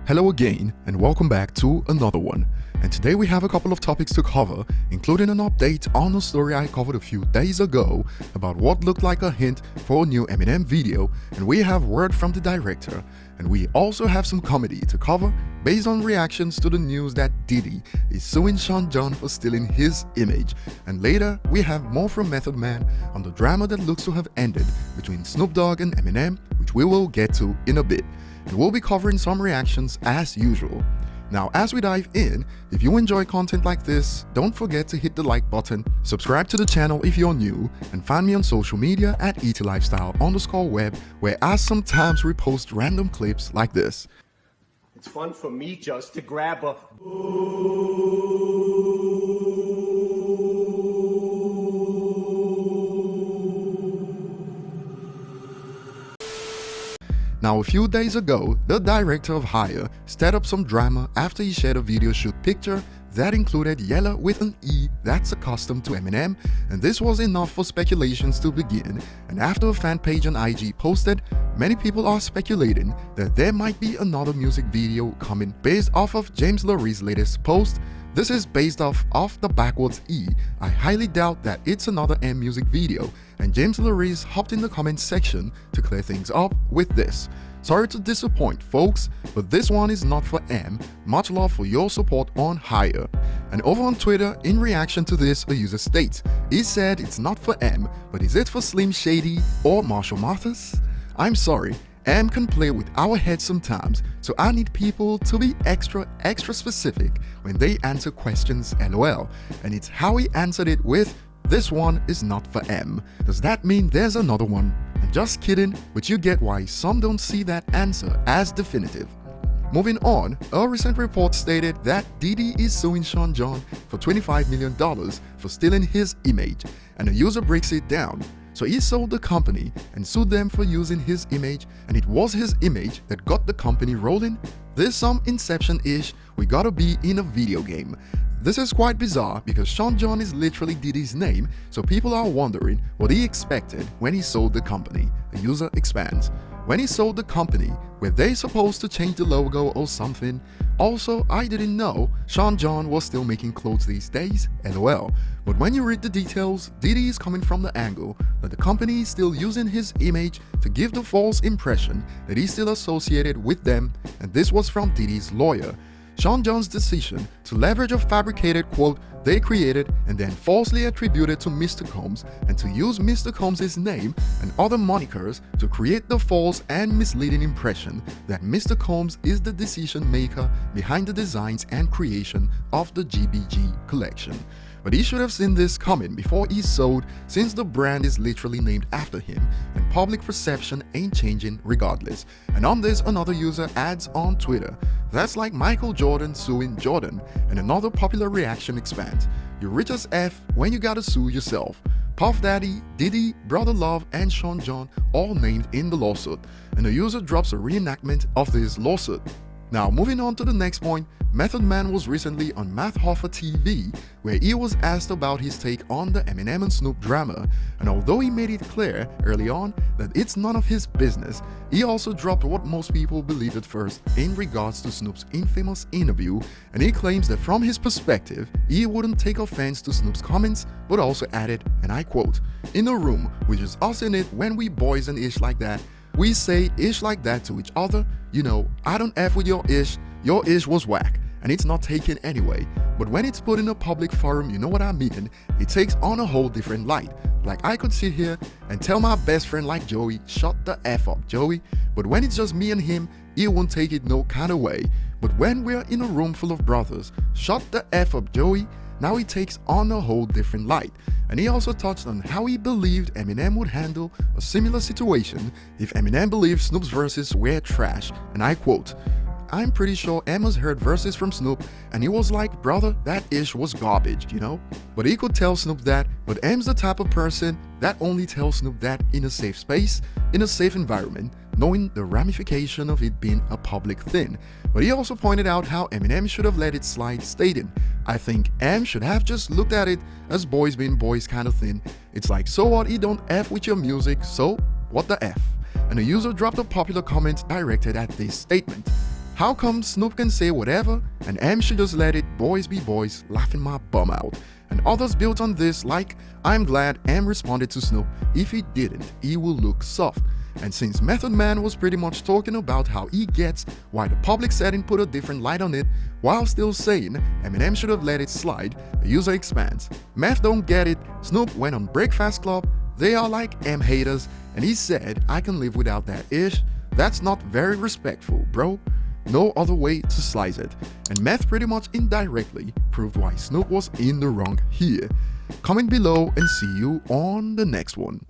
Hello again and welcome back to another one. And today we have a couple of topics to cover, including an update on a story I covered a few days ago about what looked like a hint for a new Eminem video, and we have word from the director, and we also have some comedy to cover based on reactions to the news that Diddy is suing Sean John for stealing his image, and later we have more from Method Man on the drama that looks to have ended between Snoop Dogg and Eminem, which we will get to in a bit. And we'll be covering some reactions as usual. Now, as we dive in, if you enjoy content like this, don't forget to hit the like button, subscribe to the channel if you're new, and find me on social media at ETLifestyle_web, where I sometimes repost random clips like this. It's fun for me just to grab a Now, a few days ago, the director of Hire stirred up some drama after he shared a video shoot picture that included yellow with an E that's accustomed to Eminem, and this was enough for speculations to begin. And after a fan page on IG posted, many people are speculating that there might be another music video coming based off of James Lurie's latest post. This is based off the backwards E. I highly doubt that it's another M music video, and James Lurie's hopped in the comments section to clear things up with this. Sorry to disappoint folks, but this one is not for M. Much love for your support on Hire. And over on Twitter, in reaction to this, a user states, he said it's not for M, but is it for Slim Shady or Marshall Mathers? I'm sorry, M can play with our heads sometimes, so I need people to be extra specific when they answer questions, lol. And it's how he answered it with, this one is not for M. Does that mean there's another one? I'm just kidding, but you get why some don't see that answer as definitive. Moving on, a recent report stated that Diddy is suing Sean John for $25 million for stealing his image, and a user breaks it down. So he sold the company and sued them for using his image, and it was his image that got the company rolling. There's some Inception-ish, we gotta be in a video game. This is quite bizarre because Sean John is literally Diddy's name, so people are wondering what he expected when he sold the company. The user expands. When he sold the company, were they supposed to change the logo or something? Also, I didn't know Sean John was still making clothes these days, lol. But when you read the details, Diddy is coming from the angle that the company is still using his image to give the false impression that he's still associated with them, and this was from Diddy's lawyer. Sean John's decision to leverage a fabricated quote they created and then falsely attributed to Mr. Combs, and to use Mr. Combs' name and other monikers to create the false and misleading impression that Mr. Combs is the decision maker behind the designs and creation of the GBG collection. But he should have seen this coming before he sold, since the brand is literally named after him and public perception ain't changing regardless. And on this, another user adds on Twitter, that's like Michael Jordan suing Jordan, and another popular reaction expands, you're rich as F when you gotta sue yourself. Puff Daddy, Diddy, Brother Love, and Sean John all named in the lawsuit, and the user drops a reenactment of this lawsuit. Now, moving on to the next point, Method Man was recently on Math Hoffa TV, where he was asked about his take on the Eminem and Snoop drama, and although he made it clear early on that it's none of his business, he also dropped what most people believed at first in regards to Snoop's infamous interview, and he claims that from his perspective, he wouldn't take offense to Snoop's comments, but also added, and I quote, "In a room with just us in it, when we boys and ish like that, we say ish like that to each other. You know, I don't F with your ish was whack, and it's not taken anyway. But when it's put in a public forum, you know what I mean, it takes on a whole different light. Like I could sit here and tell my best friend like Joey, shut the F up, Joey. But when it's just me and him, he won't take it no kind of way. But when we're in a room full of brothers, shut the F up, Joey, now he takes on a whole different light." And he also touched on how he believed Eminem would handle a similar situation if Eminem believed Snoop's verses were trash, and I quote, "I'm pretty sure Emma's heard verses from Snoop and he was like, brother, that ish was garbage, you know? But he could tell Snoop that, but M's the type of person that only tells Snoop that in a safe space, in a safe environment, knowing the ramification of it being a public thing." But he also pointed out how Eminem should have let it slide, stating, "I think M should have just looked at it as boys being boys kind of thing. It's like, so what, he don't F with your music, so what the F?" And a user dropped a popular comment directed at this statement. How come Snoop can say whatever and M should just let it boys be boys, laughing my bum out? And others built on this like, I'm glad M responded to Snoop, if he didn't, he will look soft. And since Method Man was pretty much talking about how he gets why the public setting put a different light on it, while still saying Eminem should have let it slide, the user expands. Meth don't get it, Snoop went on Breakfast Club, they are like M haters, and he said, I can live without that ish. That's not very respectful, bro. No other way to slice it. And Meth pretty much indirectly proved why Snoop was in the wrong here. Comment below and see you on the next one.